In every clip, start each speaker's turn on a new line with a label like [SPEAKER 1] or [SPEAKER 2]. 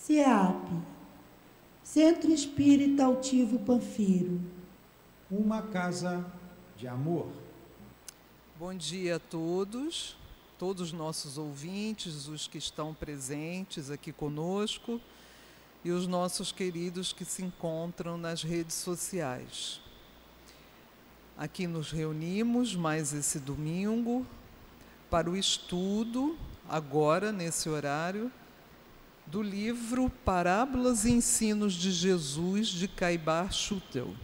[SPEAKER 1] CEAP, Centro Espírita Altivo Panfiro.
[SPEAKER 2] Uma casa de amor.
[SPEAKER 3] Bom dia a todos os nossos ouvintes, os que estão presentes aqui conosco e os nossos queridos que se encontram nas redes sociais. Aqui nos reunimos mais esse domingo para o estudo, agora nesse horário, do livro Parábolas e Ensinos de Jesus, de Caibar Schutel.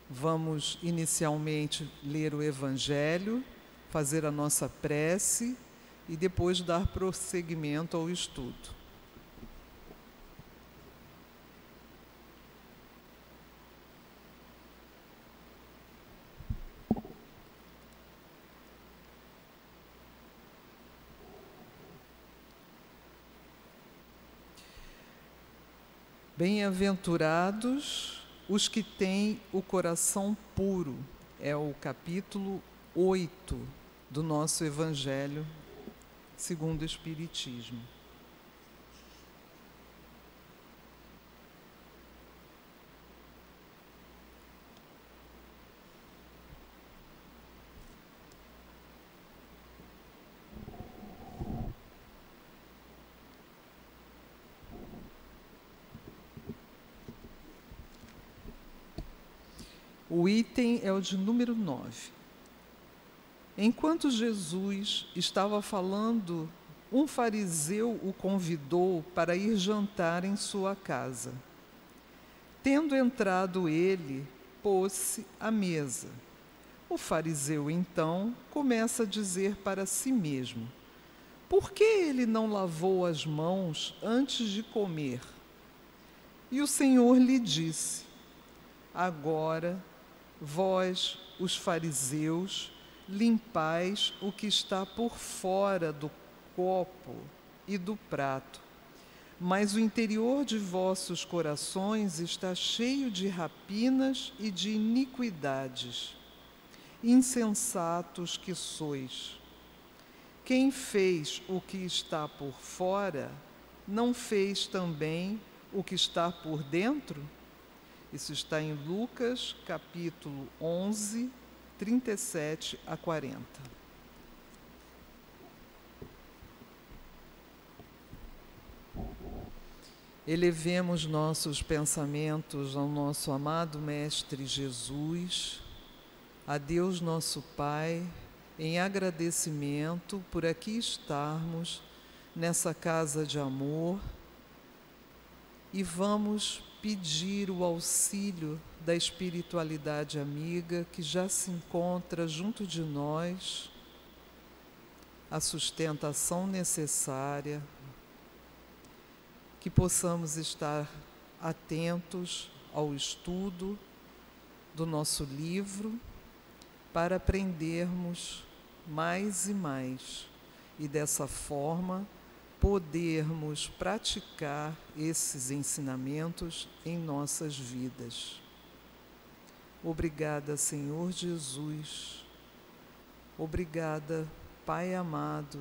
[SPEAKER 3] Vamos inicialmente ler o Evangelho, fazer a nossa prece e depois dar prosseguimento ao estudo. Bem-aventurados os que têm o coração puro, é o capítulo 8 do nosso Evangelho segundo o Espiritismo. O item é o de número 9. Enquanto Jesus estava falando, um fariseu o convidou para ir jantar em sua casa. Tendo entrado ele, pôs-se à mesa. O fariseu, então, começa a dizer para si mesmo: por que ele não lavou as mãos antes de comer? E o Senhor lhe disse: agora, vós, os fariseus, limpais o que está por fora do copo e do prato, mas o interior de vossos corações está cheio de rapinas e de iniquidades. Insensatos que sois! Quem fez o que está por fora, não fez também o que está por dentro? Isso está em Lucas, capítulo 11, 37 a 40. Elevemos nossos pensamentos ao nosso amado Mestre Jesus, a Deus nosso Pai, em agradecimento por aqui estarmos nessa casa de amor, e vamos pedir o auxílio da espiritualidade amiga que já se encontra junto de nós, a sustentação necessária, que possamos estar atentos ao estudo do nosso livro para aprendermos mais e mais e dessa forma podermos praticar esses ensinamentos em nossas vidas. Obrigada, Senhor Jesus. Obrigada, Pai amado.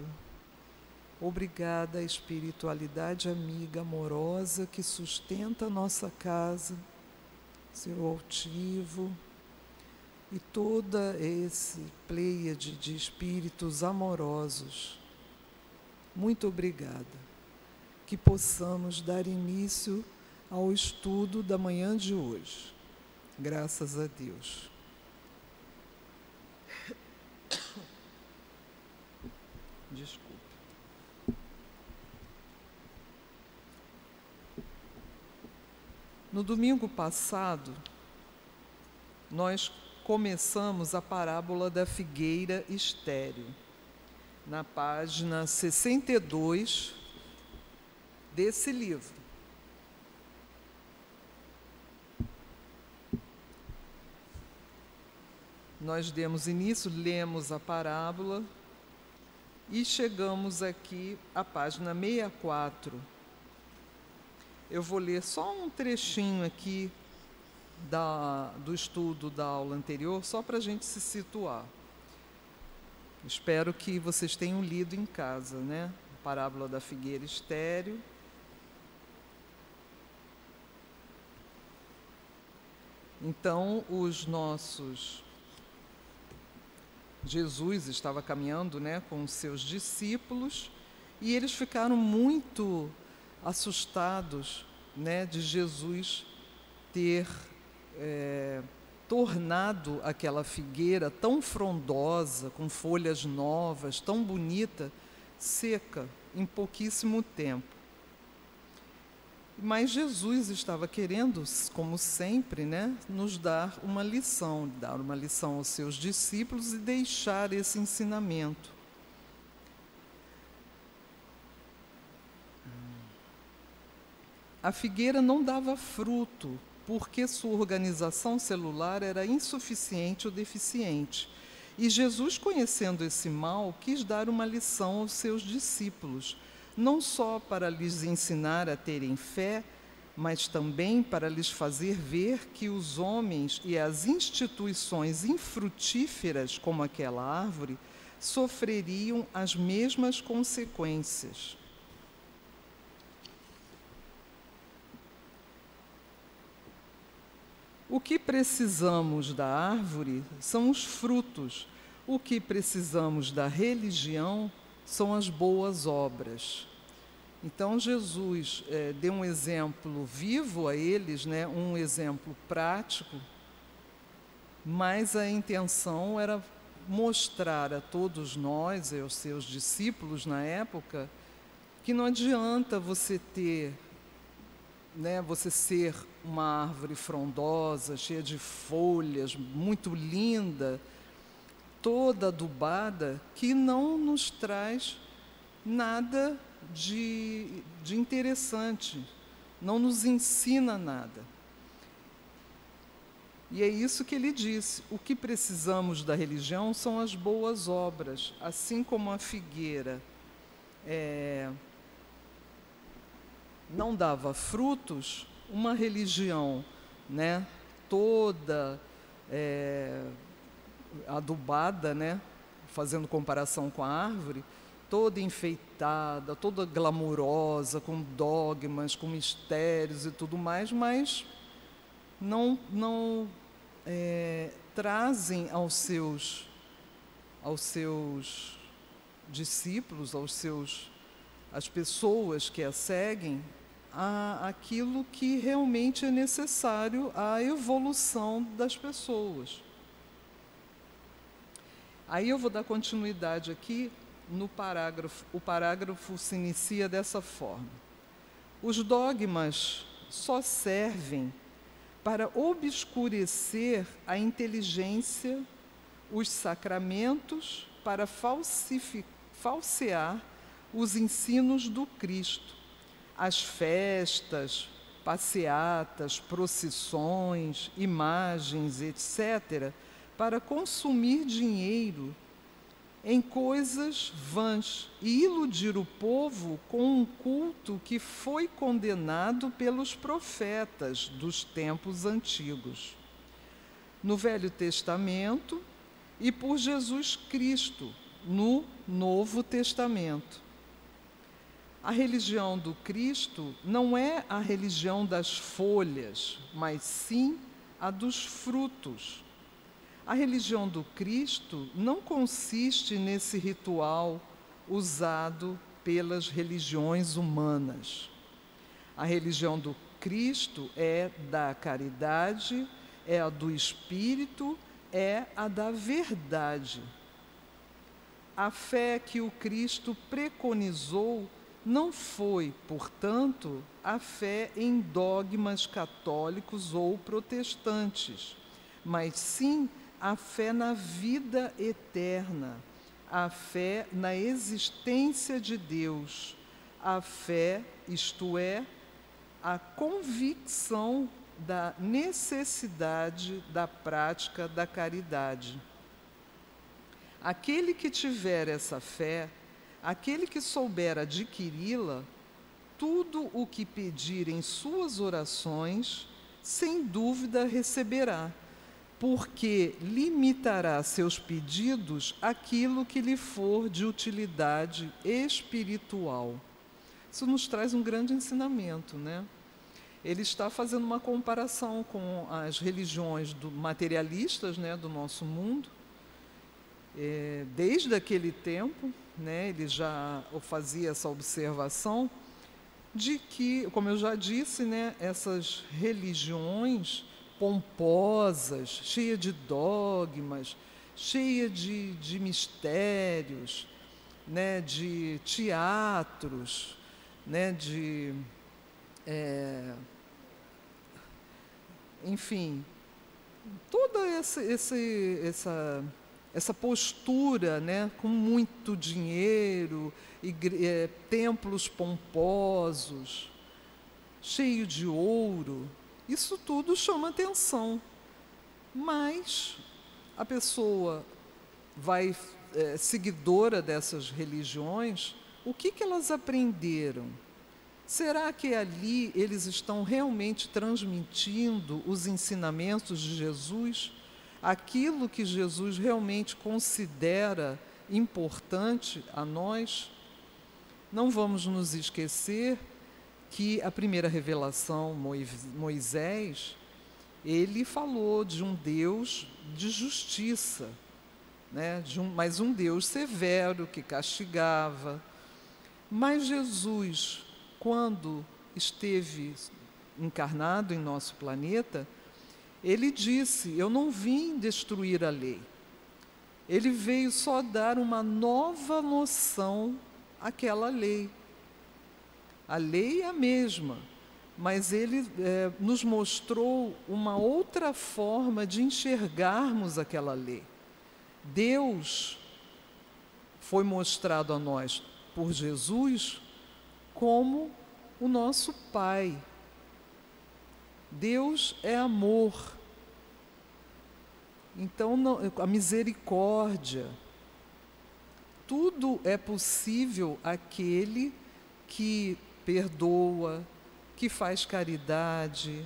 [SPEAKER 3] Obrigada, espiritualidade amiga, amorosa, que sustenta a nossa casa, seu altivo e toda esse pleiade de espíritos amorosos. Muito obrigada, que possamos dar início ao estudo da manhã de hoje. Graças a Deus. Desculpe. No domingo passado, nós começamos a parábola da figueira estéril, na página 62 desse livro. Nós demos início, lemos a parábola e chegamos aqui à página 64. Eu vou ler só um trechinho aqui do estudo da aula anterior, só para a gente se situar. Espero que vocês tenham lido em casa, né? A parábola da figueira estéril. Então, Jesus estava caminhando, né, com os seus discípulos, e eles ficaram muito assustados, né, de Jesus ter tornado aquela figueira tão frondosa, com folhas novas, tão bonita, seca em pouquíssimo tempo. Mas Jesus estava querendo, como sempre, né, nos dar uma lição aos seus discípulos e deixar esse ensinamento. A figueira não dava fruto, porque sua organização celular era insuficiente ou deficiente. E Jesus, conhecendo esse mal, quis dar uma lição aos seus discípulos, não só para lhes ensinar a terem fé, mas também para lhes fazer ver que os homens e as instituições infrutíferas, como aquela árvore, sofreriam as mesmas consequências. O que precisamos da árvore são os frutos. O que precisamos da religião são as boas obras. Então, Jesus deu um exemplo vivo a eles, né, um exemplo prático, mas a intenção era mostrar a todos nós, aos seus discípulos na época, que não adianta você ter, né, você ser uma árvore frondosa, cheia de folhas, muito linda, toda adubada, que não nos traz nada de interessante, não nos ensina nada. E é isso que ele disse: o que precisamos da religião são as boas obras, assim como a figueira não dava frutos, uma religião, né, toda adubada, né, fazendo comparação com a árvore, toda enfeitada, toda glamurosa, com dogmas, com mistérios e tudo mais, mas não trazem aos seus discípulos, às pessoas que a seguem, aquilo que realmente é necessário à evolução das pessoas. Aí eu vou dar continuidade aqui no parágrafo. O parágrafo se inicia dessa forma: os dogmas só servem para obscurecer a inteligência, os sacramentos, para falsear os ensinos do Cristo, as festas, passeatas, procissões, imagens, etc., para consumir dinheiro em coisas vãs e iludir o povo com um culto que foi condenado pelos profetas dos tempos antigos, no Velho Testamento, e por Jesus Cristo no Novo Testamento. A religião do Cristo não é a religião das folhas, mas sim a dos frutos. A religião do Cristo não consiste nesse ritual usado pelas religiões humanas. A religião do Cristo é da caridade, é a do Espírito, é a da verdade. A fé que o Cristo preconizou não foi, portanto, a fé em dogmas católicos ou protestantes, mas sim a fé na vida eterna, a fé na existência de Deus, a fé, isto é, a convicção da necessidade da prática da caridade. Aquele que tiver essa fé, aquele que souber adquiri-la, tudo o que pedir em suas orações, sem dúvida receberá, porque limitará seus pedidos àquilo que lhe for de utilidade espiritual. Isso nos traz um grande ensinamento, né? ele está fazendo uma comparação com as religiões materialistas, né, do nosso mundo. Desde aquele tempo, né, ele já fazia essa observação de que, como eu já disse, né, essas religiões pomposas, cheias de dogmas, cheias de mistérios, né, de teatros, né, enfim, toda essa postura, né, com muito dinheiro, templos pomposos, cheio de ouro, isso tudo chama atenção. Mas a pessoa vai seguidora dessas religiões, o que elas aprenderam? Será que ali eles estão realmente transmitindo os ensinamentos de Jesus? Aquilo que Jesus realmente considera importante a nós? Não vamos nos esquecer que a primeira revelação, Moisés, ele falou de um Deus de justiça, né? Mas um Deus severo que castigava. Mas Jesus, quando esteve encarnado em nosso planeta, ele disse: eu não vim destruir a lei. Ele veio só dar uma nova noção àquela lei. A lei é a mesma, mas ele nos mostrou uma outra forma de enxergarmos aquela lei. Deus foi mostrado a nós por Jesus como o nosso Pai. Deus é amor. Então, a misericórdia, tudo é possível àquele que perdoa, que faz caridade,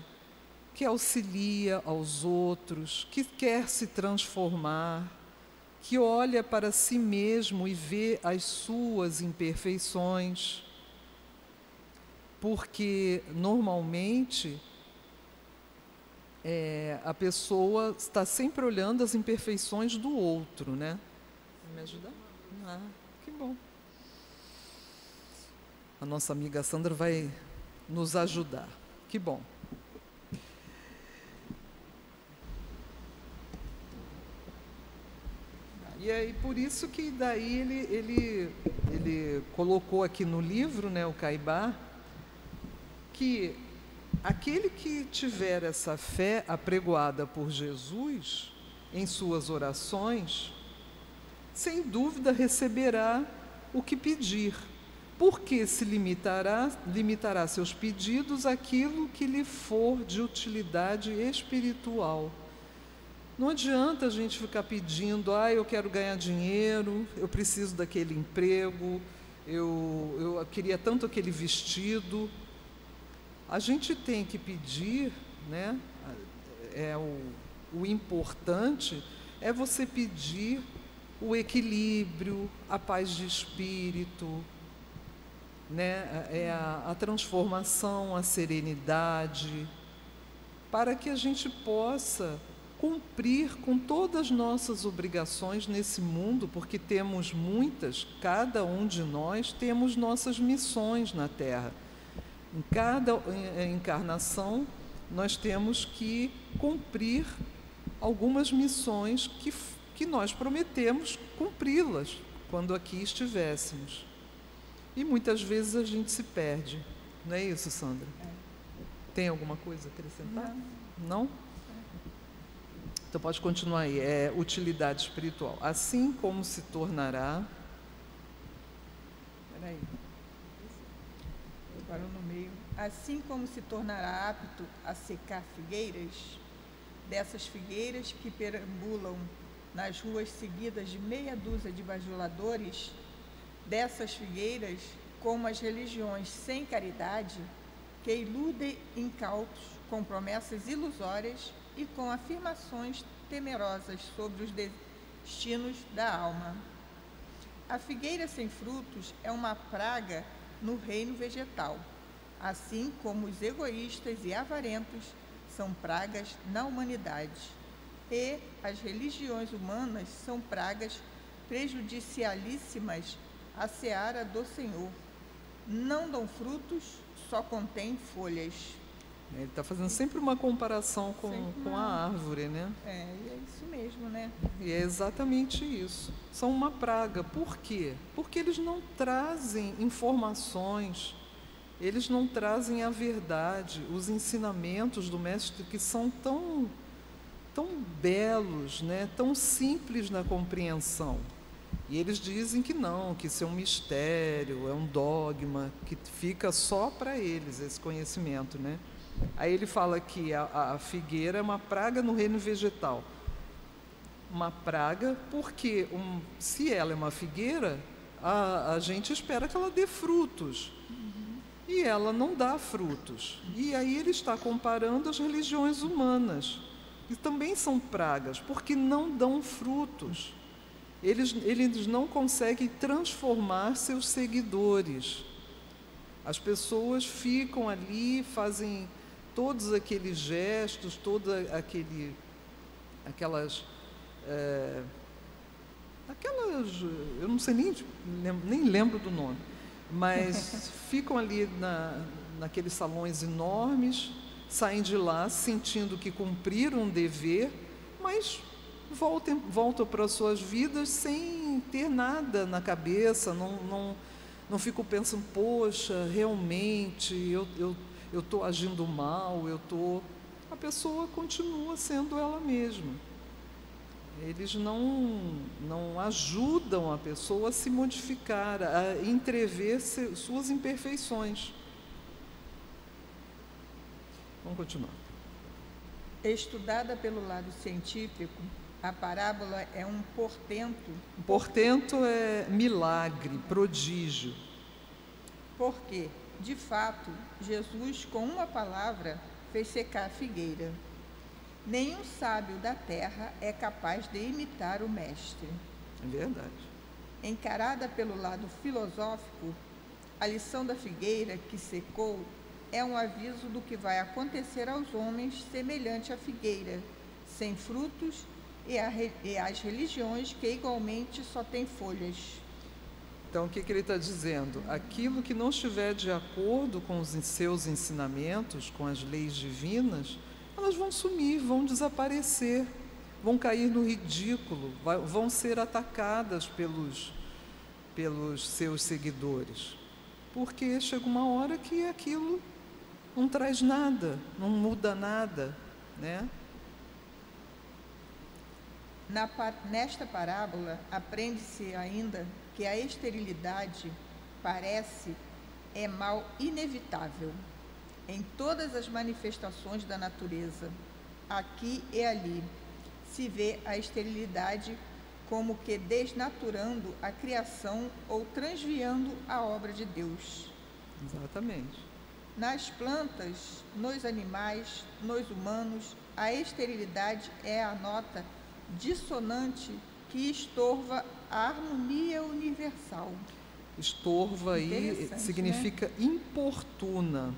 [SPEAKER 3] que auxilia aos outros, que quer se transformar, que olha para si mesmo e vê as suas imperfeições. Porque, normalmente, a pessoa está sempre olhando as imperfeições do outro, né? Vai me ajudar? Ah, que bom. A nossa amiga Sandra vai nos ajudar. Que bom. E aí, por isso que daí ele colocou aqui no livro, né, o Caibá, que aquele que tiver essa fé apregoada por Jesus em suas orações, sem dúvida receberá o que pedir, porque se limitará seus pedidos àquilo que lhe for de utilidade espiritual. Não adianta a gente ficar pedindo: eu quero ganhar dinheiro, eu preciso daquele emprego, eu queria tanto aquele vestido. A gente tem que pedir, né? O importante é você pedir o equilíbrio, a paz de espírito, né? A transformação, a serenidade, para que a gente possa cumprir com todas as nossas obrigações nesse mundo, porque temos muitas, cada um de nós temos nossas missões na Terra. Em cada encarnação, nós temos que cumprir algumas missões que nós prometemos cumpri-las quando aqui estivéssemos. E muitas vezes a gente se perde. Não é isso, Sandra? Tem alguma coisa a acrescentar? Não? Então pode continuar aí. Utilidade espiritual. Assim como se tornará...
[SPEAKER 4] Espera aí. Agora no meio. Assim como se tornará apto a secar figueiras, dessas figueiras que perambulam nas ruas seguidas de meia dúzia de bajuladores, dessas figueiras, como as religiões sem caridade, que iludem incautos com promessas ilusórias e com afirmações temerosas sobre os destinos da alma. A figueira sem frutos é uma praga no reino vegetal. assim como os egoístas e avarentos são pragas na humanidade. E as religiões humanas são pragas prejudicialíssimas à seara do Senhor. Não dão frutos, só contêm folhas.
[SPEAKER 3] Ele está fazendo sempre uma comparação com a árvore, né?
[SPEAKER 4] E é isso mesmo, né?
[SPEAKER 3] E é exatamente isso. São uma praga. Por quê? Porque eles não trazem informações, eles não trazem a verdade, os ensinamentos do Mestre, que são tão belos, né? Tão simples na compreensão. E eles dizem que não, que isso é um mistério, é um dogma, que fica só para eles esse conhecimento, né? Aí ele fala que a figueira é uma praga no reino vegetal. Uma praga porque, se ela é uma figueira, a gente espera que ela dê frutos. E ela não dá frutos. E aí ele está comparando as religiões humanas, que também são pragas, porque não dão frutos. Eles não conseguem transformar seus seguidores. As pessoas ficam ali, fazem todos aqueles gestos, aquelas, eu não sei nem lembro do nome, mas ficam ali naqueles salões enormes, saem de lá sentindo que cumpriram um dever, mas voltam para as suas vidas sem ter nada na cabeça, não fico pensando, poxa, realmente eu estou agindo mal, a pessoa continua sendo ela mesma. Eles não ajudam a pessoa a se modificar, a entrever suas imperfeições. Vamos continuar.
[SPEAKER 4] Estudada pelo lado científico, a parábola é um portento.
[SPEAKER 3] Portento é milagre, prodígio.
[SPEAKER 4] Porque, de fato, Jesus, com uma palavra, fez secar a figueira. Nenhum sábio da terra é capaz de imitar o Mestre.
[SPEAKER 3] É verdade.
[SPEAKER 4] Encarada pelo lado filosófico, a lição da figueira que secou é um aviso do que vai acontecer aos homens semelhante à figueira, sem frutos, e às religiões que igualmente só têm folhas.
[SPEAKER 3] Então, o que ele está dizendo? Aquilo que não estiver de acordo com os seus ensinamentos, com as leis divinas, elas vão sumir, vão desaparecer, vão cair no ridículo, vão ser atacadas pelos seus seguidores. Porque chega uma hora que aquilo não traz nada, não muda nada, né?
[SPEAKER 4] Nesta parábola, aprende-se ainda que a esterilidade é mal inevitável em todas as manifestações da natureza. Aqui e ali se vê a esterilidade como que desnaturando a criação ou transviando a obra de Deus.
[SPEAKER 3] Exatamente.
[SPEAKER 4] Nas plantas, nos animais, nos humanos, a esterilidade é a nota dissonante que estorva a harmonia universal.
[SPEAKER 3] Estorva aí significa, né? Importuna.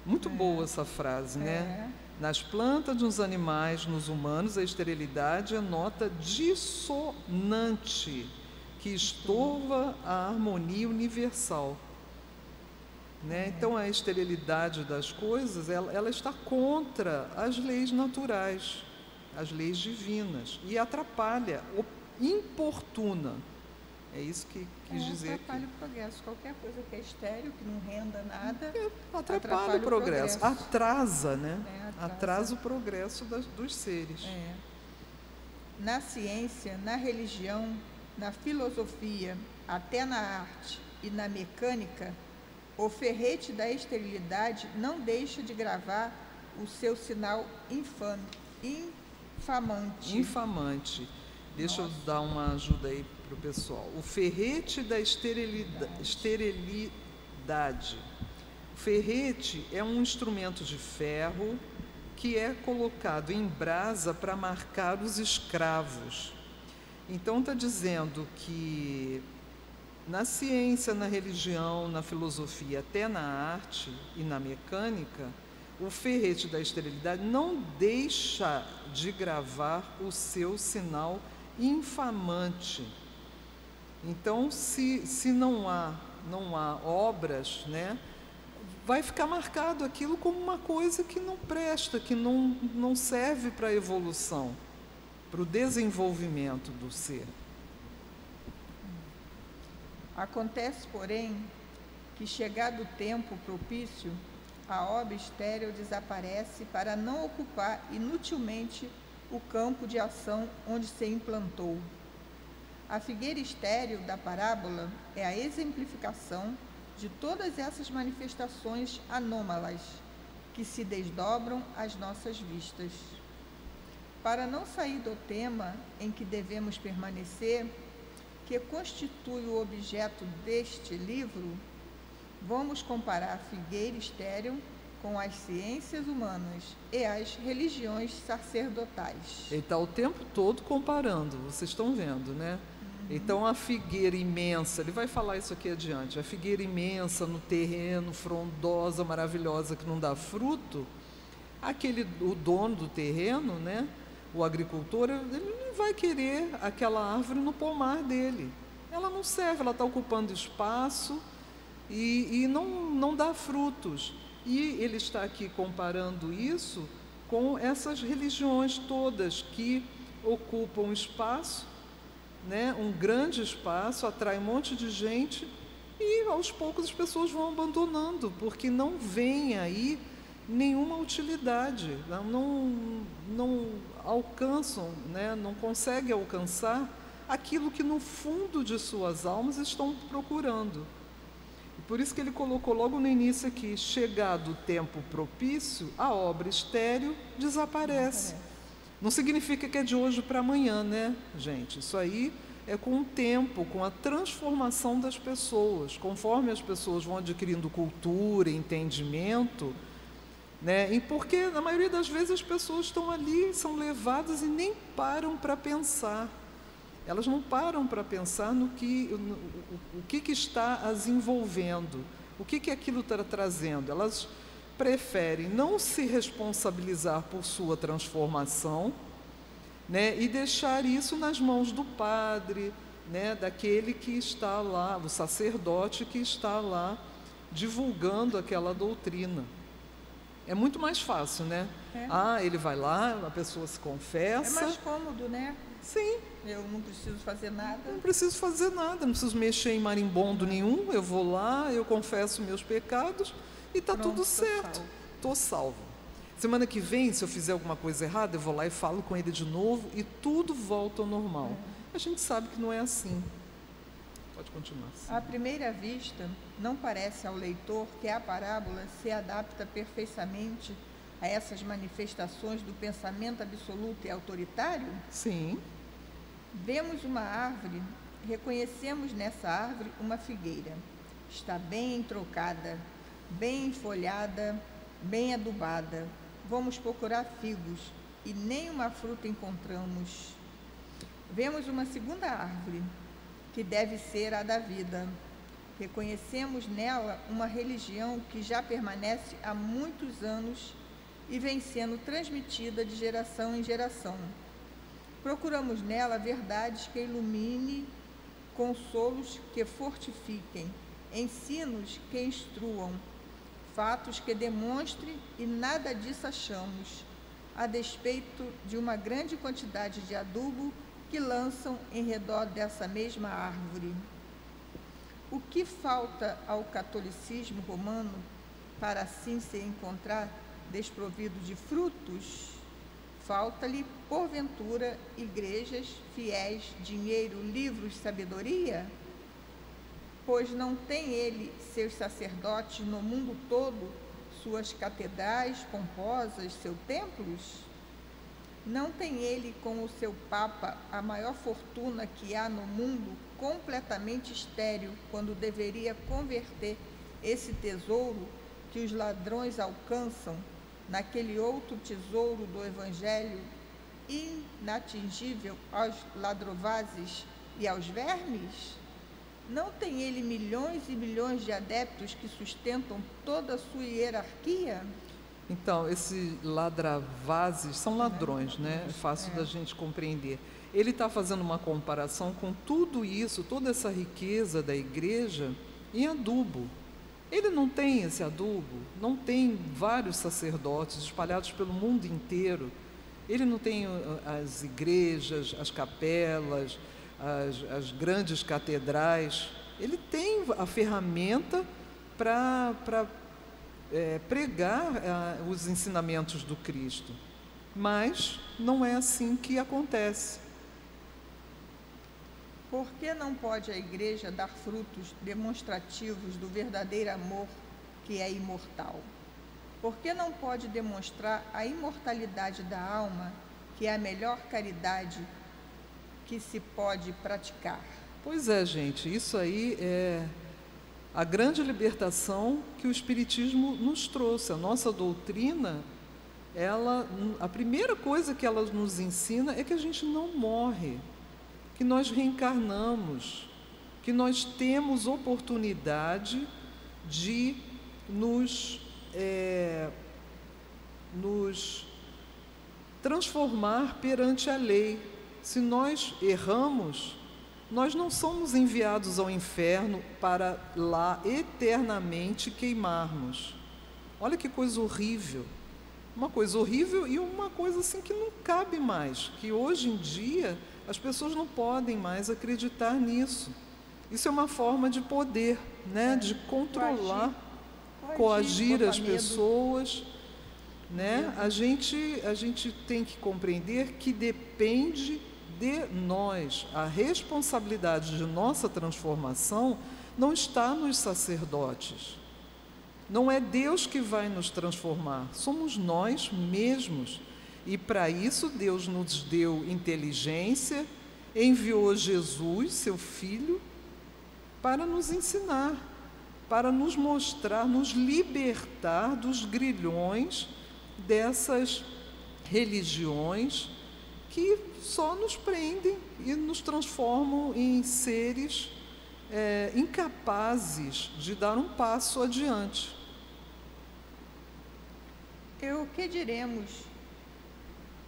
[SPEAKER 3] Muito boa essa frase, né? Nas plantas, nos animais, nos humanos, a esterilidade é nota dissonante que estorva a harmonia universal. Né? Então, a esterilidade das coisas, ela está contra as leis naturais, as leis divinas, e atrapalha, importuna. É isso que quis dizer aqui.
[SPEAKER 4] Atrapalha o progresso. Qualquer coisa que é estéril, que não renda nada,
[SPEAKER 3] atrapalha o progresso. Atrasa, né? Atrasa o progresso dos seres.
[SPEAKER 4] Na ciência, na religião, na filosofia, até na arte e na mecânica, o ferrete da esterilidade não deixa de gravar o seu sinal infamante.
[SPEAKER 3] Infamante. Deixa eu dar uma ajuda aí para o pessoal. O ferrete da esterilidade. O ferrete é um instrumento de ferro que é colocado em brasa para marcar os escravos. Então, está dizendo que Na ciência, na religião, na filosofia, até na arte e na mecânica, o ferrete da esterilidade não deixa de gravar o seu sinal infamante. Então, se não há obras, né, vai ficar marcado aquilo como uma coisa que não presta, que não serve para a evolução, para o desenvolvimento do ser.
[SPEAKER 4] Acontece, porém, que chegado o tempo propício, a obra estéril desaparece para não ocupar inutilmente o campo de ação onde se implantou. A figueira estéril da parábola é a exemplificação de todas essas manifestações anômalas que se desdobram às nossas vistas. Para não sair do tema em que devemos permanecer, que constitui o objeto deste livro, vamos comparar a figueira estéril com as ciências humanas e as religiões sacerdotais.
[SPEAKER 3] Ele está o tempo todo comparando, vocês estão vendo, né? Então, a figueira imensa, ele vai falar isso aqui adiante, a figueira imensa no terreno, frondosa, maravilhosa, que não dá fruto, o dono do terreno, né, o agricultor, ele não vai querer aquela árvore no pomar dele. Ela não serve, ela está ocupando espaço e não dá frutos. E ele está aqui comparando isso com essas religiões todas que ocupam espaço, né, um grande espaço, atrai um monte de gente e aos poucos as pessoas vão abandonando, porque não vem aí nenhuma utilidade, não alcançam, né, não conseguem alcançar aquilo que no fundo de suas almas estão procurando. E por isso que ele colocou logo no início aqui, chegado o tempo propício, a obra estéril desaparece. Não significa que é de hoje para amanhã, né, gente? Isso aí é com o tempo, com a transformação das pessoas. Conforme as pessoas vão adquirindo cultura, entendimento, né? E porque, na maioria das vezes, as pessoas estão ali, são levadas e nem param para pensar. Elas não param para pensar no que está as envolvendo, o que aquilo está trazendo. Elas preferem não se responsabilizar por sua transformação, né, e deixar isso nas mãos do padre, né, daquele que está lá, o sacerdote que está lá divulgando aquela doutrina. É muito mais fácil, né? Ele vai lá, a pessoa se confessa.
[SPEAKER 4] É mais cômodo, né?
[SPEAKER 3] Sim.
[SPEAKER 4] Eu não preciso fazer nada.
[SPEAKER 3] Não preciso fazer nada, não preciso mexer em marimbondo nenhum. Eu vou lá, eu confesso meus pecados e está tudo certo. Estou salvo. Semana que vem, se eu fizer alguma coisa errada, eu vou lá e falo com ele de novo e tudo volta ao normal. A gente sabe que não é assim. Pode continuar. Sim.
[SPEAKER 4] À primeira vista, não parece ao leitor que a parábola se adapta perfeitamente a essas manifestações do pensamento absoluto e autoritário?
[SPEAKER 3] Sim.
[SPEAKER 4] Vemos uma árvore, reconhecemos nessa árvore uma figueira. Está bem entrocada, bem enfolhada, bem adubada. Vamos procurar figos e nem uma fruta encontramos. Vemos uma segunda árvore, que deve ser a da vida. Reconhecemos nela uma religião que já permanece há muitos anos e vem sendo transmitida de geração em geração. Procuramos nela verdades que iluminem, consolos que fortifiquem, ensinos que instruam, fatos que demonstrem, e nada disso achamos, a despeito de uma grande quantidade de adubo que lançam em redor dessa mesma árvore. O que falta ao catolicismo romano para assim se encontrar desprovido de frutos? Falta-lhe, porventura, igrejas, fiéis, dinheiro, livros, sabedoria? Pois não tem ele seus sacerdotes no mundo todo, suas catedrais pomposas, seus templos? Não tem ele com o seu Papa a maior fortuna que há no mundo, completamente estéril, quando deveria converter esse tesouro que os ladrões alcançam naquele outro tesouro do Evangelho, inatingível aos ladrovazes e aos vermes? Não tem ele milhões e milhões de adeptos que sustentam toda a sua hierarquia?
[SPEAKER 3] Então, esses ladravazes são ladrões, né? É fácil da gente compreender. Ele está fazendo uma comparação com tudo isso, toda essa riqueza da igreja em adubo. Ele não tem esse adubo, não tem vários sacerdotes espalhados pelo mundo inteiro. Ele não tem as igrejas, as capelas, as grandes catedrais. Ele tem a ferramenta para pregar os ensinamentos do Cristo. Mas não é assim que acontece.
[SPEAKER 4] Por que não pode a igreja dar frutos demonstrativos do verdadeiro amor que é imortal? Por que não pode demonstrar a imortalidade da alma, que é a melhor caridade que se pode praticar?
[SPEAKER 3] Pois é, gente, isso aí é a grande libertação que o Espiritismo nos trouxe. A nossa doutrina, a primeira coisa que ela nos ensina é que a gente não morre, que nós reencarnamos, que nós temos oportunidade de nos transformar perante a lei. Se nós erramos, nós não somos enviados ao inferno para lá eternamente queimarmos. Olha que coisa horrível. Uma coisa horrível e uma coisa assim que não cabe mais, que hoje em dia as pessoas não podem mais acreditar nisso. Isso é uma forma de poder, né? De controlar, coagir as pessoas, né? A gente tem que compreender que depende de nós. A responsabilidade de nossa transformação não está nos sacerdotes. Não é Deus que vai nos transformar, somos nós mesmos. E para isso Deus nos deu inteligência, enviou Jesus, seu Filho, para nos ensinar, para nos mostrar, nos libertar dos grilhões dessas religiões que só nos prendem e nos transformam em seres incapazes de dar um passo adiante.
[SPEAKER 4] E o que diremos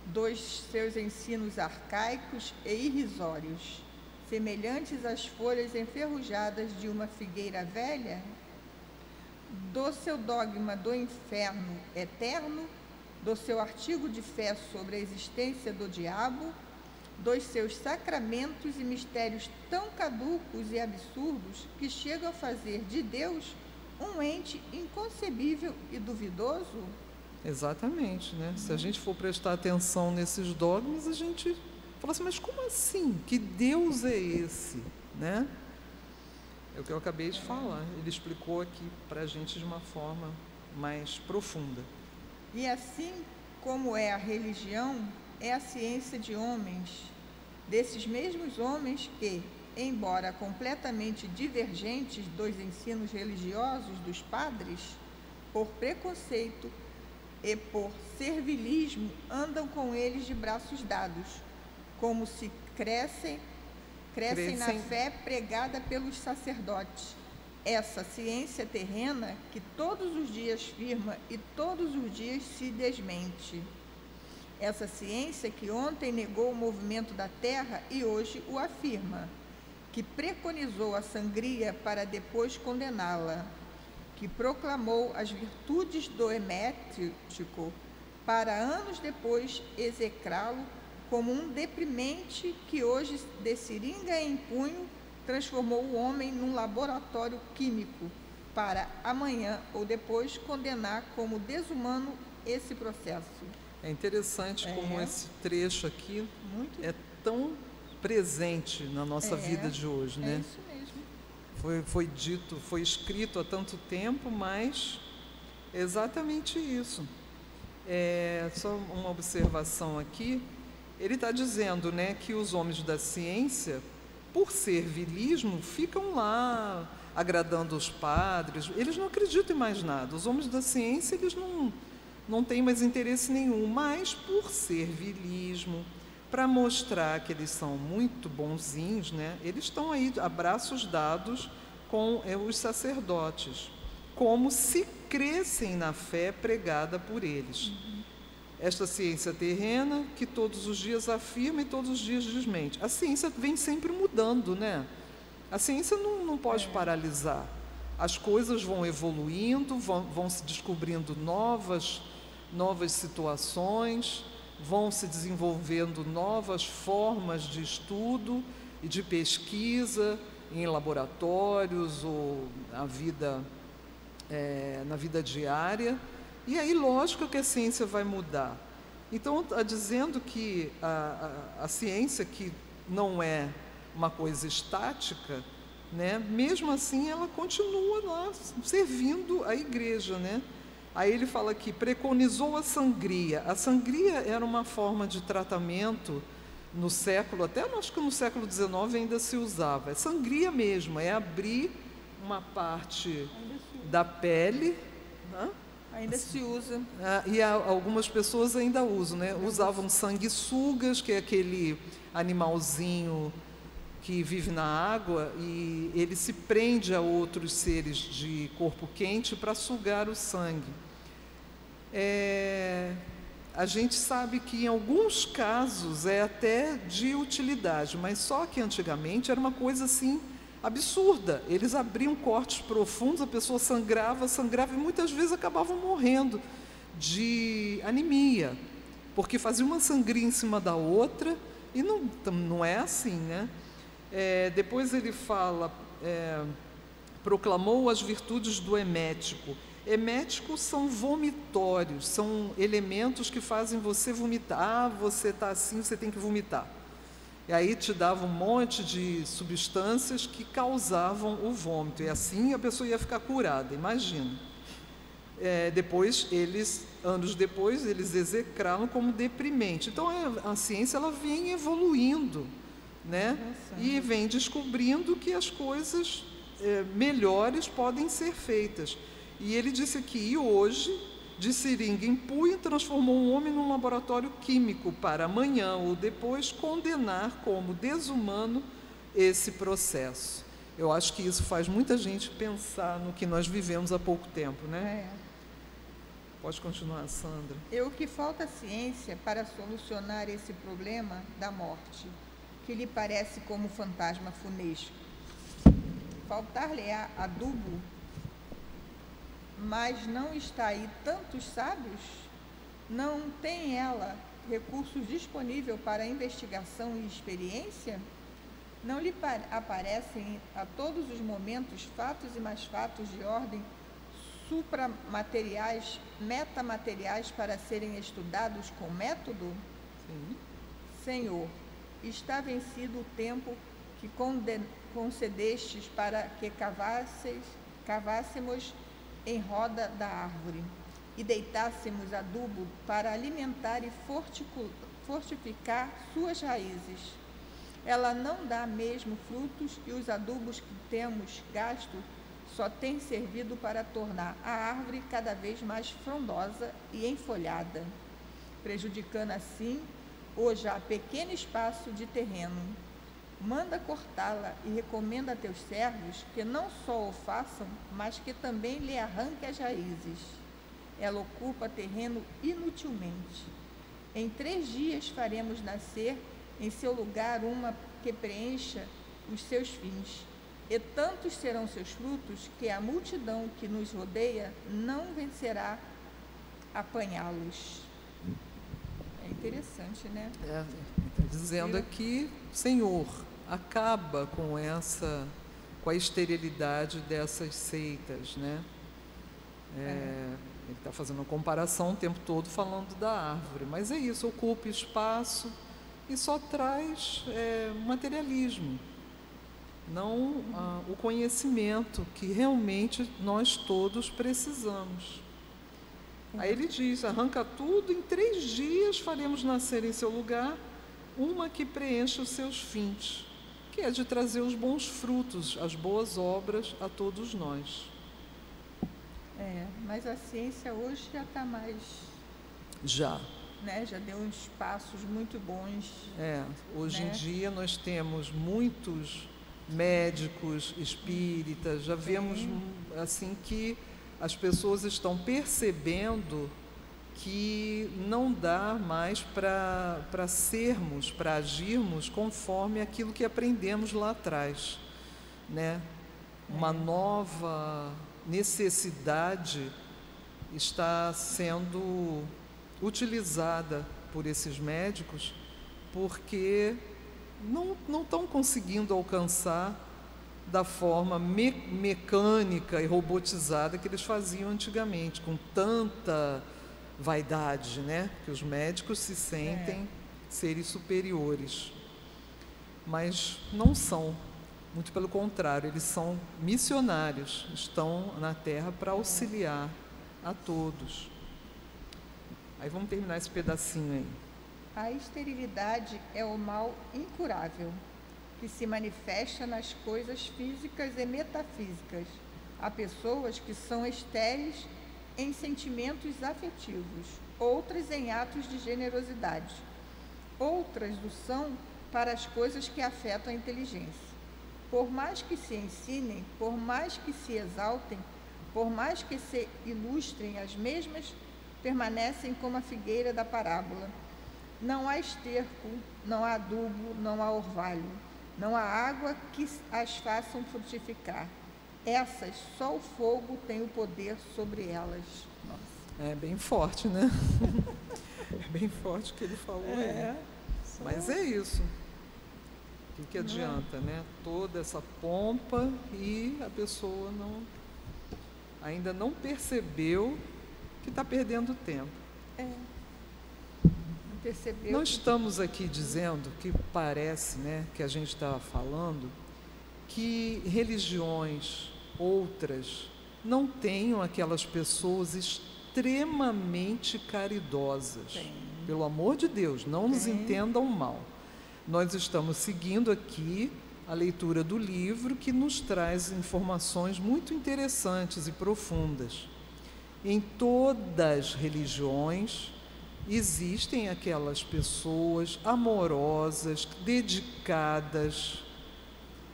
[SPEAKER 4] dos seus ensinos arcaicos e irrisórios, semelhantes às folhas enferrujadas de uma figueira velha? Do seu dogma do inferno eterno, do seu artigo de fé sobre a existência do diabo, dos seus sacramentos e mistérios tão caducos e absurdos que chegam a fazer de Deus um ente inconcebível e duvidoso?
[SPEAKER 3] Exatamente, né? Se a gente for prestar atenção nesses dogmas, a gente fala assim, mas como assim? Que Deus é esse? Né? É o que eu acabei de falar. Ele explicou aqui para a gente de uma forma mais profunda.
[SPEAKER 4] E assim como é a religião, é a ciência de homens, desses mesmos homens que, embora completamente divergentes dos ensinos religiosos dos padres, por preconceito e por servilismo, andam com eles de braços dados, como se crescem na fé pregada pelos sacerdotes. Essa ciência terrena que todos os dias firma e todos os dias se desmente. Essa ciência que ontem negou o movimento da terra e hoje o afirma, que preconizou a sangria para depois condená-la, que proclamou as virtudes do emético para anos depois execrá-lo como um deprimente que hoje, de seringa em punho, transformou o homem num laboratório químico para amanhã ou depois condenar como desumano esse processo.
[SPEAKER 3] É interessante como esse trecho aqui é tão presente na nossa vida de hoje, né?
[SPEAKER 4] É isso mesmo.
[SPEAKER 3] Foi dito, foi escrito há tanto tempo, mas é exatamente isso. Só uma observação aqui. Ele está dizendo, né, que os homens da ciência, por servilismo, ficam lá agradando os padres. Eles não acreditam em mais nada. Os homens da ciência, eles não têm mais interesse nenhum. Mas, por servilismo, para mostrar que eles são muito bonzinhos, né? Eles estão aí a braços dados com os sacerdotes, como se crescem na fé pregada por eles. Esta ciência terrena que todos os dias afirma e todos os dias desmente. A ciência vem sempre mudando, né? A ciência não pode paralisar. As coisas vão evoluindo, vão se descobrindo novas situações, vão se desenvolvendo novas formas de estudo e de pesquisa em laboratórios ou na vida diária. E aí, lógico que a ciência vai mudar. Então, está dizendo que a ciência, que não é uma coisa estática, né, mesmo assim ela continua lá servindo a igreja, né? Aí ele fala que preconizou a sangria. A sangria era uma forma de tratamento no século, até acho que no século XIX ainda se usava. É sangria mesmo, é abrir uma parte da pele.
[SPEAKER 4] Ainda se usa.
[SPEAKER 3] E algumas pessoas ainda usam, né? Usavam sanguessugas, que é aquele animalzinho que vive na água e ele se prende a outros seres de corpo quente para sugar o sangue. A gente sabe que em alguns casos é até de utilidade, mas só que antigamente era uma coisa assim absurda. Eles abriam cortes profundos, a pessoa sangrava e muitas vezes acabavam morrendo de anemia, porque fazia uma sangria em cima da outra e não é assim, né? Depois ele fala, proclamou as virtudes do emético. Eméticos são vomitórios, são elementos que fazem você vomitar. Você está assim, você tem que vomitar. E aí te dava um monte de substâncias que causavam o vômito. E assim a pessoa ia ficar curada, imagina. Anos depois, eles execraram como deprimente. Então, a ciência ela vem evoluindo, né? E vem descobrindo que as coisas melhores podem ser feitas. E ele disse aqui, e hoje, de seringa em punho, transformou um homem num laboratório químico para amanhã ou depois condenar como desumano esse processo. Eu acho que isso faz muita gente pensar no que nós vivemos há pouco tempo, né? Pode continuar, Sandra.
[SPEAKER 4] O que falta ciência para solucionar esse problema da morte, que lhe parece como fantasma funesco. Faltar-lhe-á adubo, mas não está aí tantos sábios? Não tem ela recursos disponíveis para investigação e experiência? Não lhe aparecem a todos os momentos fatos e mais fatos de ordem supramateriais, metamateriais para serem estudados com método?
[SPEAKER 3] Sim.
[SPEAKER 4] Senhor, está vencido o tempo que concedestes para que cavássemos em roda da árvore e deitássemos adubo para alimentar e fortificar suas raízes. Ela não dá mesmo frutos e os adubos que temos gasto só têm servido para tornar a árvore cada vez mais frondosa e enfolhada, prejudicando assim o já pequeno espaço de terreno. Manda cortá-la e recomenda a teus servos que não só o façam, mas que também lhe arranquem as raízes. Ela ocupa terreno inutilmente. Em 3 dias faremos nascer em seu lugar uma que preencha os seus fins, e tantos serão seus frutos que a multidão que nos rodeia não vencerá apanhá-los. É interessante, né?
[SPEAKER 3] Está dizendo aqui, Senhor, acaba com a esterilidade dessas seitas, né? Ele está fazendo uma comparação o tempo todo falando da árvore, mas é isso, ocupa espaço e só traz materialismo, não o conhecimento que realmente nós todos precisamos. Aí ele diz, arranca tudo, em 3 dias faremos nascer em seu lugar uma que preencha os seus fins, que é de trazer os bons frutos, as boas obras a todos nós.
[SPEAKER 4] Mas a ciência hoje já está mais...
[SPEAKER 3] Já.
[SPEAKER 4] né, já deu uns passos muito bons.
[SPEAKER 3] Hoje
[SPEAKER 4] né?
[SPEAKER 3] em dia nós temos muitos médicos espíritas, já vemos assim que as pessoas estão percebendo que não dá mais para sermos, para agirmos conforme aquilo que aprendemos lá atrás, né? Uma nova necessidade está sendo utilizada por esses médicos porque não estão conseguindo alcançar da forma mecânica e robotizada que eles faziam antigamente, com tanta vaidade, né? Que os médicos se sentem seres superiores, mas não são, muito pelo contrário, eles são missionários, estão na Terra para auxiliar a todos. Aí vamos terminar esse pedacinho aí.
[SPEAKER 4] A esterilidade é o mal incurável, que se manifesta nas coisas físicas e metafísicas. Há pessoas que são estéreis em sentimentos afetivos, outras em atos de generosidade. Outras o são para as coisas que afetam a inteligência. Por mais que se ensinem, por mais que se exaltem, por mais que se ilustrem, as mesmas permanecem como a figueira da parábola. Não há esterco, não há adubo, não há orvalho, não há água que as façam frutificar. Essas, só o fogo tem o poder sobre elas. Nossa.
[SPEAKER 3] É bem forte, né? É bem forte o que ele falou aí. Mas é isso. O que adianta, né? Toda essa pompa e a pessoa ainda não percebeu que está perdendo tempo.
[SPEAKER 4] Não percebeu.
[SPEAKER 3] Não estamos aqui dizendo que parece, né, que a gente estava falando, que religiões outras não tenham aquelas pessoas extremamente caridosas. Pelo amor de Deus, não nos entendam mal. Nós estamos seguindo aqui a leitura do livro, que nos traz informações muito interessantes e profundas. Em todas as religiões existem aquelas pessoas amorosas, dedicadas.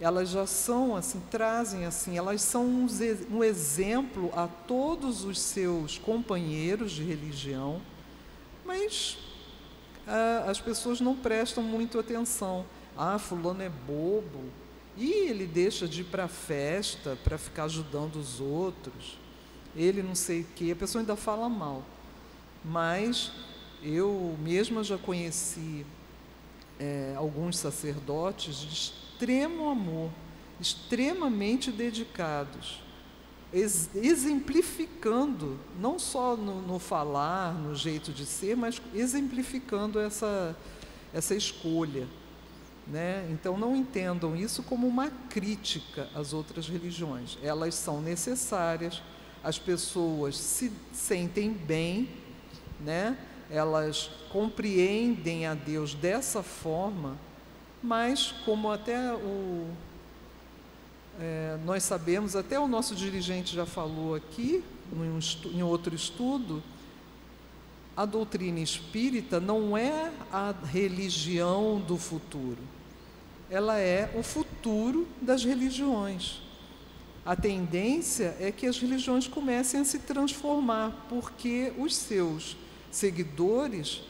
[SPEAKER 3] Elas já são assim, trazem assim, elas são um exemplo a todos os seus companheiros de religião, mas as pessoas não prestam muito atenção. Fulano é bobo, e ele deixa de ir para a festa para ficar ajudando os outros, ele não sei o quê, a pessoa ainda fala mal. Mas eu mesma já conheci alguns sacerdotes de extremo amor, extremamente dedicados, exemplificando, não só no falar, no jeito de ser, mas exemplificando essa escolha, né? Então não entendam isso como uma crítica às outras religiões. Elas são necessárias, as pessoas se sentem bem, né? Elas compreendem a Deus dessa forma, mas como até nós sabemos, até o nosso dirigente já falou aqui, em outro estudo, a doutrina espírita não é a religião do futuro, ela é o futuro das religiões. A tendência é que as religiões comecem a se transformar, porque os seus seguidores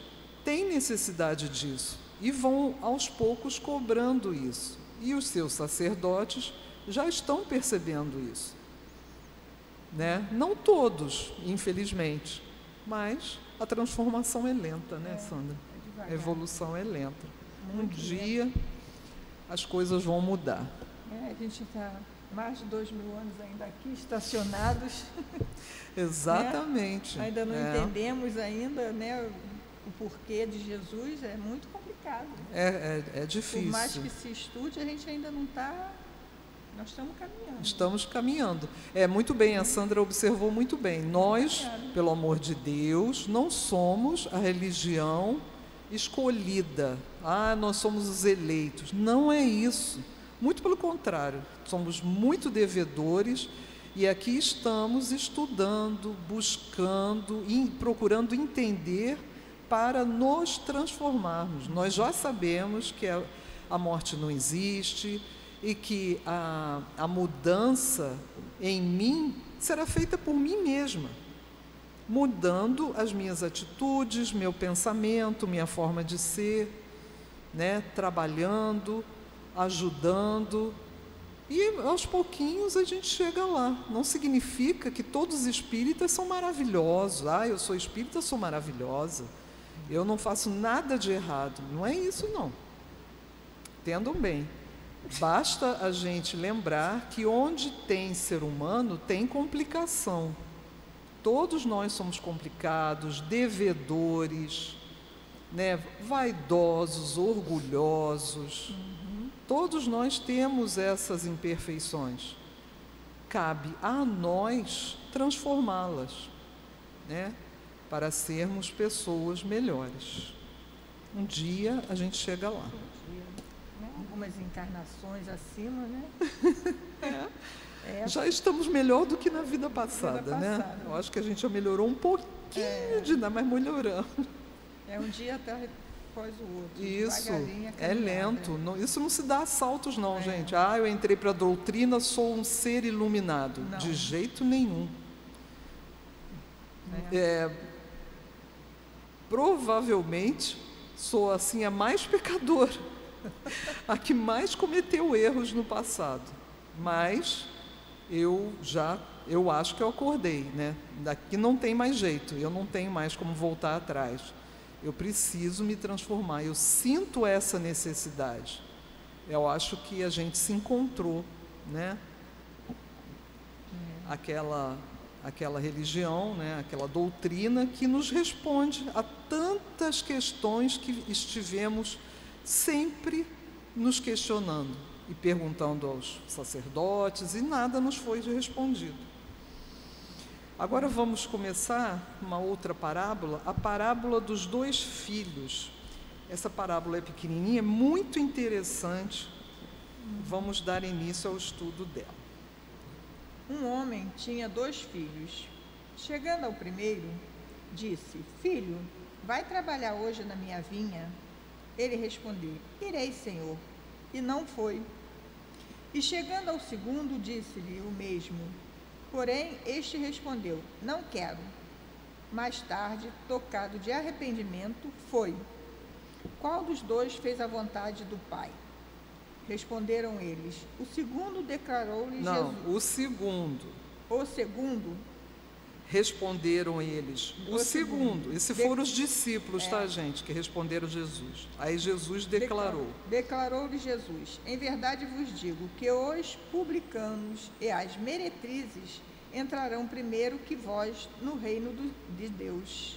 [SPEAKER 3] têm necessidade disso e vão aos poucos cobrando isso, e os seus sacerdotes já estão percebendo isso, né? Não todos, infelizmente, mas a transformação é lenta, né, Sandra? A evolução é lenta. Um dia as coisas vão mudar.
[SPEAKER 4] A gente está mais de 2000 anos ainda aqui, estacionados.
[SPEAKER 3] Exatamente.
[SPEAKER 4] Né? Ainda não entendemos ainda, né, o porquê de Jesus, é muito complicado.
[SPEAKER 3] É difícil.
[SPEAKER 4] Por mais que se estude, a gente ainda não está... Nós estamos caminhando.
[SPEAKER 3] Estamos caminhando. Muito bem, a Sandra observou muito bem. Nós, pelo amor de Deus, não somos a religião escolhida. Nós somos os eleitos. Não é isso. Muito pelo contrário, somos muito devedores e aqui estamos estudando, buscando, procurando entender para nos transformarmos. Nós já sabemos que a morte não existe e que a mudança em mim será feita por mim mesma, mudando as minhas atitudes, meu pensamento, minha forma de ser, né? Trabalhando, ajudando, e aos pouquinhos a gente chega lá. Não significa que todos os espíritas são maravilhosos. Eu sou espírita, sou maravilhosa, eu não faço nada de errado. Não é isso, não. Entendam bem. Basta a gente lembrar que onde tem ser humano, tem complicação. Todos nós somos complicados, devedores, né? Vaidosos, orgulhosos. Todos nós temos essas imperfeições. Cabe a nós transformá-las, né? Para sermos pessoas melhores. Um dia a gente chega lá.
[SPEAKER 4] Algumas encarnações acima, né?
[SPEAKER 3] Já estamos melhor do que na vida passada, né? Eu acho que a gente já melhorou um pouquinho, mas melhoramos.
[SPEAKER 4] Um dia até após o outro.
[SPEAKER 3] Isso, é lento. Isso não se dá a saltos, não, gente. Eu entrei para a doutrina, sou um ser iluminado. Não. De jeito nenhum. Provavelmente sou assim a mais pecadora, a que mais cometeu erros no passado. Mas eu acho que eu acordei, né? Daqui não tem mais jeito, eu não tenho mais como voltar atrás. Eu preciso me transformar, eu sinto essa necessidade. Eu acho que a gente se encontrou, né? Aquela religião, né? Aquela doutrina que nos responde a tantas questões que estivemos sempre nos questionando e perguntando aos sacerdotes, e nada nos foi respondido. Agora vamos começar uma outra parábola, a parábola dos 2 filhos. Essa parábola é pequenininha, é muito interessante. Vamos dar início ao estudo dela.
[SPEAKER 4] Um homem tinha 2 filhos. Chegando ao primeiro, disse: Filho, vai trabalhar hoje na minha vinha? Ele respondeu: Irei, senhor. E não foi. E chegando ao segundo, disse-lhe o mesmo. Porém, este respondeu: Não quero. Mais tarde, tocado de arrependimento, foi. Qual dos 2 fez a vontade do Pai? Responderam eles: O segundo, declarou-lhe Jesus.
[SPEAKER 3] Não, o segundo.
[SPEAKER 4] O segundo?
[SPEAKER 3] Responderam eles. O segundo. Esses foram os discípulos, tá, gente, que responderam Jesus. Aí Jesus declarou. Declarou-lhe
[SPEAKER 4] Jesus: Em verdade vos digo que os publicanos e as meretrizes entrarão primeiro que vós no reino de Deus.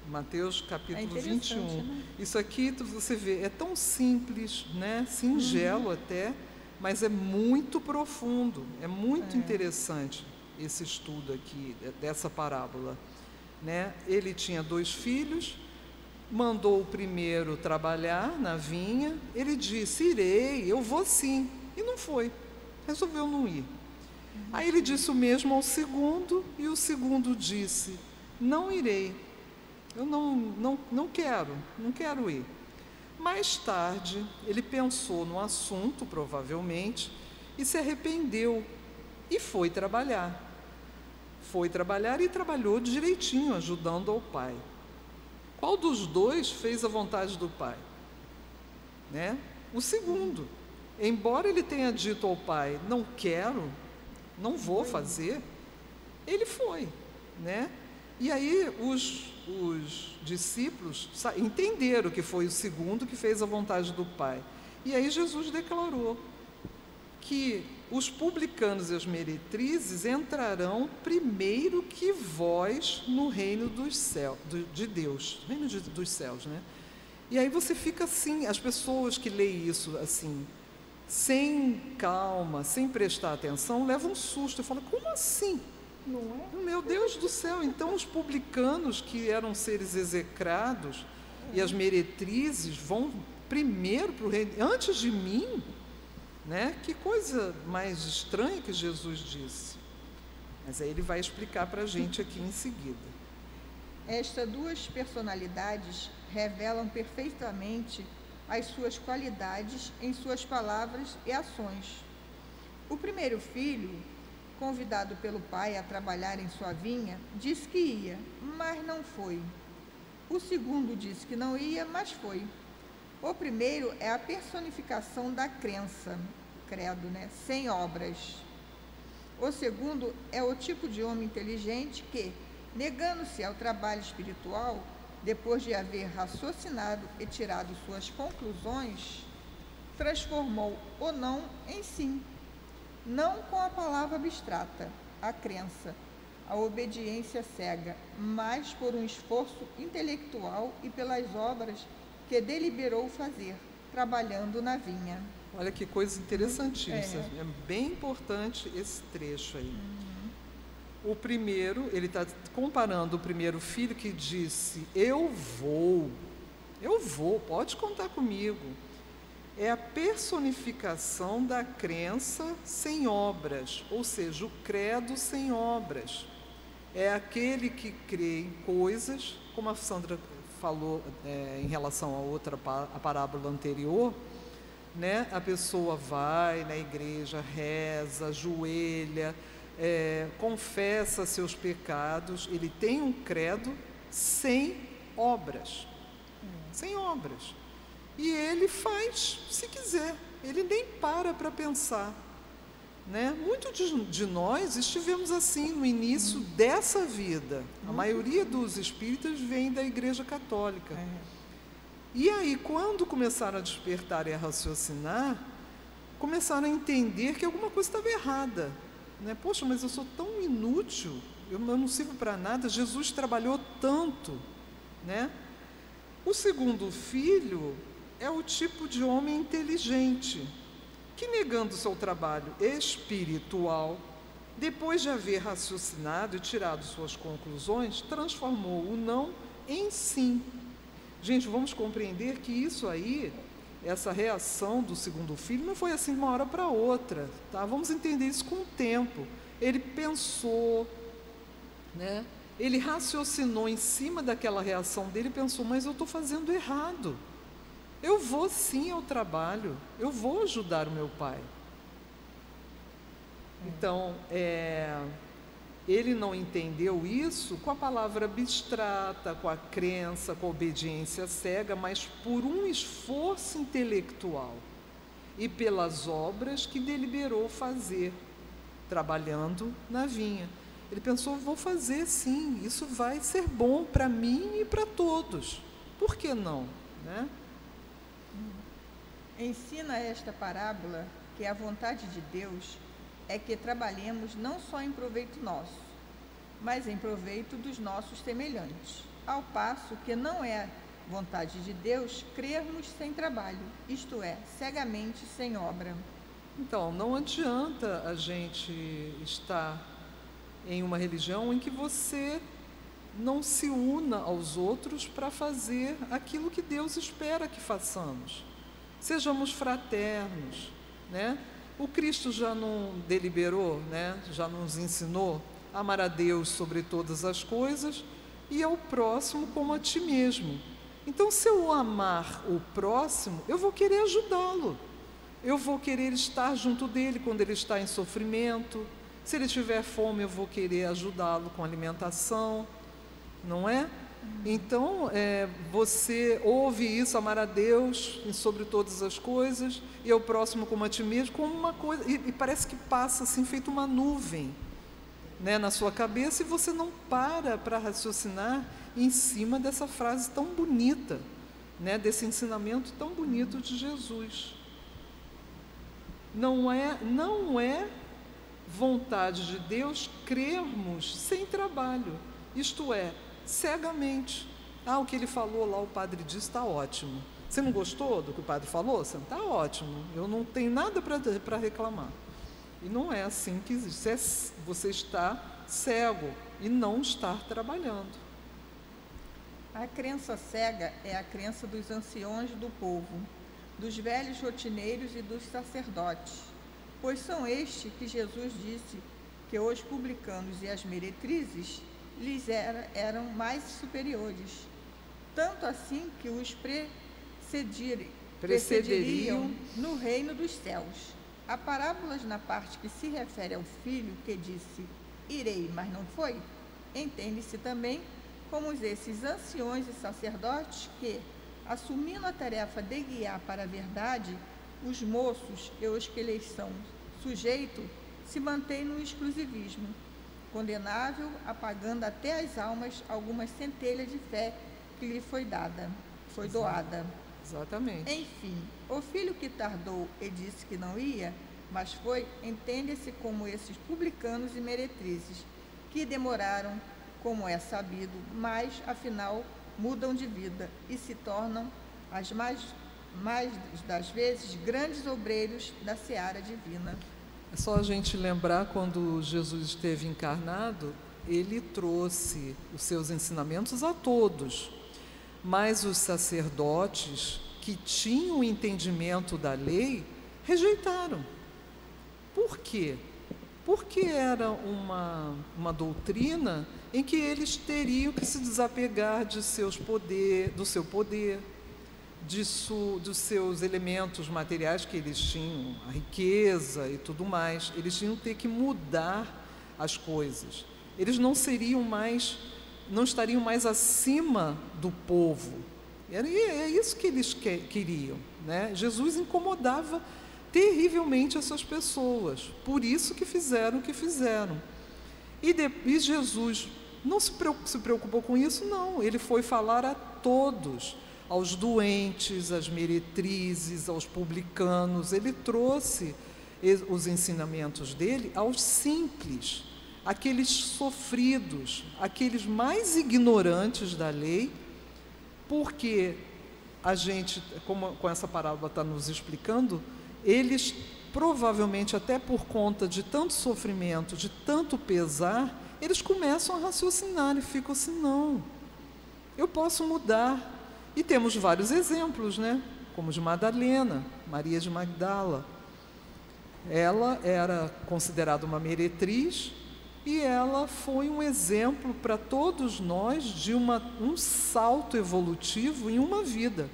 [SPEAKER 3] Mateus capítulo 21. Né? Isso aqui, você vê, é tão simples, né? Singelo até, mas é muito profundo, é muito interessante esse estudo aqui, dessa parábola, né? Ele tinha 2 filhos, mandou o primeiro trabalhar na vinha, ele disse: Irei, eu vou sim, e não foi, resolveu não ir. Aí ele disse o mesmo ao segundo, e o segundo disse: Não irei, eu não quero ir. Mais tarde, ele pensou no assunto, provavelmente, e se arrependeu, e foi trabalhar. E trabalhou direitinho, ajudando ao pai. Qual dos 2 fez a vontade do pai? Né? O segundo. Embora ele tenha dito ao pai: Não quero, não vou fazer, ele foi, né? E aí os discípulos entenderam que foi o segundo que fez a vontade do Pai. E aí Jesus declarou que os publicanos e as meretrizes entrarão primeiro que vós no reino dos céus, de Deus, reino dos céus, né? E aí você fica assim, as pessoas que leem isso assim, sem calma, sem prestar atenção, levam um susto e falam: como assim? Não é? Meu Deus do céu, então os publicanos, que eram seres execrados, e as meretrizes vão primeiro para o reino, antes de mim? Né? Que coisa mais estranha que Jesus disse. Mas aí ele vai explicar para a gente aqui em seguida.
[SPEAKER 4] Estas duas personalidades revelam perfeitamente as suas qualidades em suas palavras e ações. O primeiro filho, convidado pelo pai a trabalhar em sua vinha, disse que ia, mas não foi. O segundo disse que não ia, mas foi. O primeiro é a personificação da crença, credo, sem obras. O segundo é o tipo de homem inteligente que, negando-se ao trabalho espiritual, depois de haver raciocinado e tirado suas conclusões, transformou o não em sim, não com a palavra abstrata, a crença, a obediência cega, mas por um esforço intelectual e pelas obras que deliberou fazer, trabalhando na vinha.
[SPEAKER 3] Olha que coisa interessantíssima. É bem importante esse trecho aí. O primeiro, ele está comparando o primeiro filho que disse, eu vou, pode contar comigo. É a personificação da crença sem obras, ou seja, o credo sem obras. É aquele que crê em coisas, como a Sandra falou em relação à parábola anterior, a pessoa vai na igreja, reza, ajoelha, confessa seus pecados, ele tem um credo sem obras, e ele faz se quiser, ele nem para pensar, Muitos de nós estivemos assim no início dessa vida, a maioria dos espíritas vem da Igreja Católica, e aí quando começaram a despertar e a raciocinar, começaram a entender que alguma coisa estava errada, Poxa, mas eu sou tão inútil, eu não sirvo para nada, Jesus trabalhou tanto, O segundo filho é o tipo de homem inteligente, que negando o seu trabalho espiritual, depois de haver raciocinado e tirado suas conclusões, transformou o não em sim. Gente, vamos compreender que isso aí, essa reação do segundo filho não foi assim de uma hora para outra, tá? Vamos entender isso com o tempo. Ele pensou, Ele raciocinou em cima daquela reação dele e pensou, mas eu estou fazendo errado. Eu vou sim ao trabalho, eu vou ajudar o meu pai. Então, ele não entendeu isso com a palavra abstrata, com a crença, com a obediência cega, mas por um esforço intelectual e pelas obras que deliberou fazer, trabalhando na vinha. Ele pensou, vou fazer sim, isso vai ser bom para mim e para todos. Por que não,
[SPEAKER 4] Ensina esta parábola que a vontade de Deus é que trabalhemos não só em proveito nosso, mas em proveito dos nossos semelhantes, ao passo que não é vontade de Deus crermos sem trabalho, isto é, cegamente sem obra.
[SPEAKER 3] Então, não adianta a gente estar em uma religião em que você não se una aos outros para fazer aquilo que Deus espera que façamos. Sejamos fraternos, O Cristo já não deliberou, já nos ensinou a amar a Deus sobre todas as coisas e ao próximo como a ti mesmo. Então, se eu amar o próximo, eu vou querer ajudá-lo, eu vou querer estar junto dele quando ele está em sofrimento. Se ele tiver fome, eu vou querer ajudá-lo com alimentação, não é? Então, você ouve isso, amar a Deus sobre todas as coisas e ao próximo como a ti mesmo, como uma coisa, e parece que passa assim, feito uma nuvem, na sua cabeça, e você não para raciocinar em cima dessa frase tão bonita, desse ensinamento tão bonito de Jesus. Não é vontade de Deus crermos sem trabalho, isto é, cegamente. O que ele falou lá, o padre disse, está ótimo. Você não gostou do que o padre falou? Está ótimo, eu não tenho nada para reclamar. E não é assim que existe. Você está cego e não está trabalhando.
[SPEAKER 4] A crença cega é a crença dos anciões do povo, dos velhos rotineiros e dos sacerdotes, pois são estes que Jesus disse que os publicanos e as meretrizes lhes eram mais superiores, tanto assim que os precederiam no reino dos céus. Há parábolas na parte que se refere ao filho que disse, irei, mas não foi. Entende-se também como esses anciões e sacerdotes que, assumindo a tarefa de guiar para a verdade, os moços e os que lhes são sujeitos, se mantêm no exclusivismo, condenável, apagando até as almas algumas centelhas de fé que lhe foi doada.
[SPEAKER 3] Exatamente.
[SPEAKER 4] Enfim, o filho que tardou e disse que não ia, mas foi, entende-se como esses publicanos e meretrizes, que demoraram, como é sabido, mas, afinal, mudam de vida e se tornam, as mais das vezes, grandes obreiros da seara divina.
[SPEAKER 3] É só a gente lembrar, quando Jesus esteve encarnado, ele trouxe os seus ensinamentos a todos, mas os sacerdotes que tinham o entendimento da lei rejeitaram. Por quê? Porque era uma doutrina em que eles teriam que se desapegar do seu poder, dos seus elementos materiais que eles tinham, a riqueza e tudo mais. Eles tinham que ter que mudar as coisas. Eles não estariam mais acima do povo. É isso que eles queriam, né? Jesus incomodava terrivelmente essas pessoas, por isso que fizeram o que fizeram. E Jesus não se preocupou com isso, não. Ele foi falar a todos, aos doentes, às meretrizes, aos publicanos. Ele trouxe os ensinamentos dele aos simples, aqueles sofridos, aqueles mais ignorantes da lei, porque a gente, como com essa parábola está nos explicando, eles provavelmente, até por conta de tanto sofrimento, de tanto pesar, eles começam a raciocinar e ficam assim, não, eu posso mudar. E temos vários exemplos, né? Como de Madalena, Maria de Magdala. Ela era considerada uma meretriz e ela foi um exemplo para todos nós de um salto evolutivo em uma vida.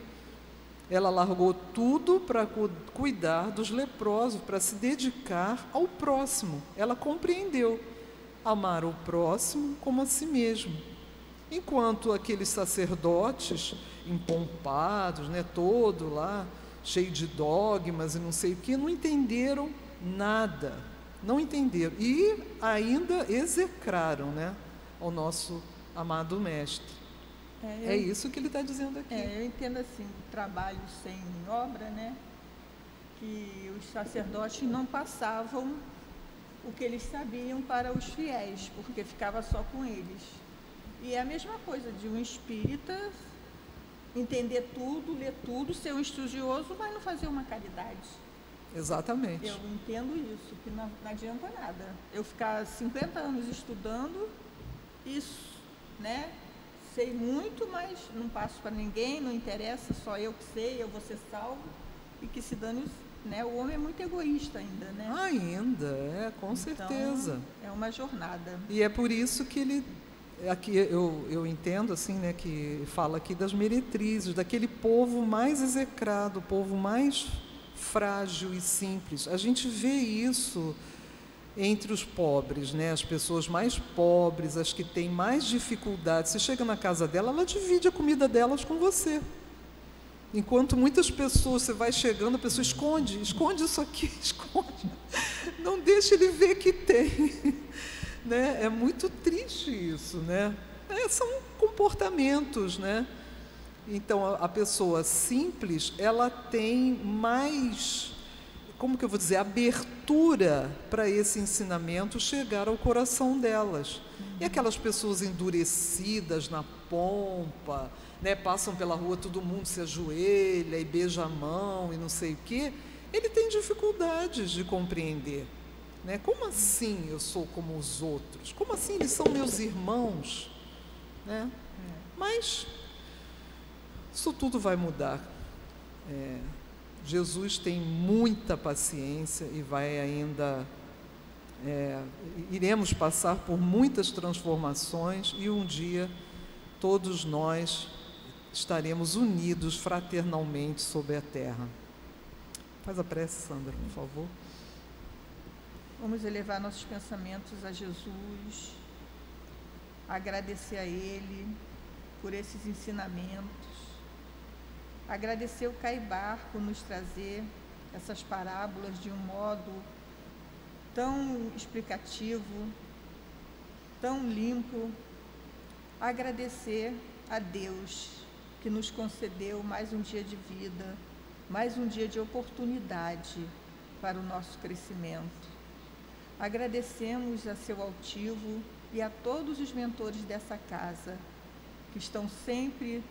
[SPEAKER 3] Ela largou tudo para cuidar dos leprosos, para se dedicar ao próximo. Ela compreendeu amar o próximo como a si mesmo. Enquanto aqueles sacerdotes empompados, né, todo lá, cheio de dogmas e não sei o que, não entenderam nada, não entenderam. E ainda execraram, né, ao nosso amado Mestre. É isso que ele está dizendo aqui.
[SPEAKER 4] Eu entendo assim, trabalho sem obra, né, que os sacerdotes não passavam o que eles sabiam para os fiéis, porque ficava só com eles. E é a mesma coisa de um espírita entender tudo, ler tudo, ser um estudioso, mas não fazer uma caridade.
[SPEAKER 3] Exatamente.
[SPEAKER 4] Eu entendo isso, que não adianta nada. Eu ficar 50 anos estudando, isso, né? Sei muito, mas não passo para ninguém, não interessa, só eu que sei, eu vou ser salvo, e que se dane, né? O homem é muito egoísta ainda, né?
[SPEAKER 3] Ainda, com certeza.
[SPEAKER 4] É uma jornada.
[SPEAKER 3] E é por isso que ele... Aqui eu entendo assim, né, que fala aqui das meretrizes, daquele povo mais execrado, o povo mais frágil e simples. A gente vê isso entre os pobres, né, as pessoas mais pobres, as que têm mais dificuldades. Você chega na casa dela, ela divide a comida delas com você. Enquanto muitas pessoas, você vai chegando, a pessoa esconde isso aqui, esconde. Não deixa ele ver que tem. Né? É muito triste isso, né? São comportamentos, né? Então, a pessoa simples, ela tem mais, como que eu vou dizer, abertura para esse ensinamento chegar ao coração delas. E aquelas pessoas endurecidas na pompa, né? Passam pela rua, todo mundo se ajoelha e beija a mão e não sei o quê, ele tem dificuldades de compreender. Né? Como assim eu sou como os outros? Como assim eles são meus irmãos? Né? Mas isso tudo vai mudar. Jesus tem muita paciência e vai ainda iremos passar por muitas transformações e um dia todos nós estaremos unidos fraternalmente sobre a terra. Faz a prece, Sandra, por favor.
[SPEAKER 4] Vamos elevar nossos pensamentos a Jesus, agradecer a Ele por esses ensinamentos, agradecer o Caibar por nos trazer essas parábolas de um modo tão explicativo, tão limpo, agradecer a Deus que nos concedeu mais um dia de vida, mais um dia de oportunidade para o nosso crescimento. Agradecemos a seu altivo e a todos os mentores dessa casa, que estão sempre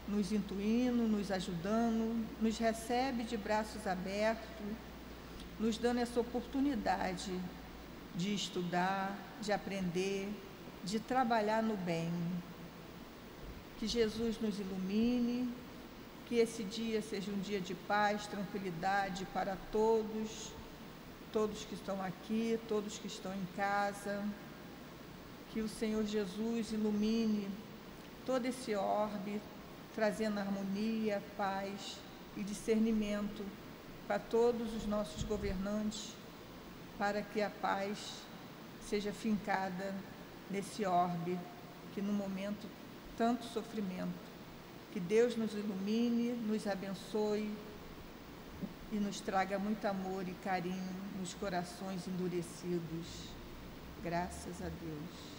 [SPEAKER 4] nos intuindo, nos ajudando, nos recebe de braços abertos, nos dando essa oportunidade de estudar, de aprender, de trabalhar no bem. Que Jesus nos ilumine, que esse dia seja um dia de paz, tranquilidade para todos que estão aqui, todos que estão em casa. Que o Senhor Jesus ilumine todo esse orbe, trazendo harmonia, paz e discernimento para todos os nossos governantes, para que a paz seja fincada nesse orbe, que no momento tanto sofrimento, que Deus nos ilumine, nos abençoe e nos traga muito amor e carinho nos corações endurecidos. Graças a Deus.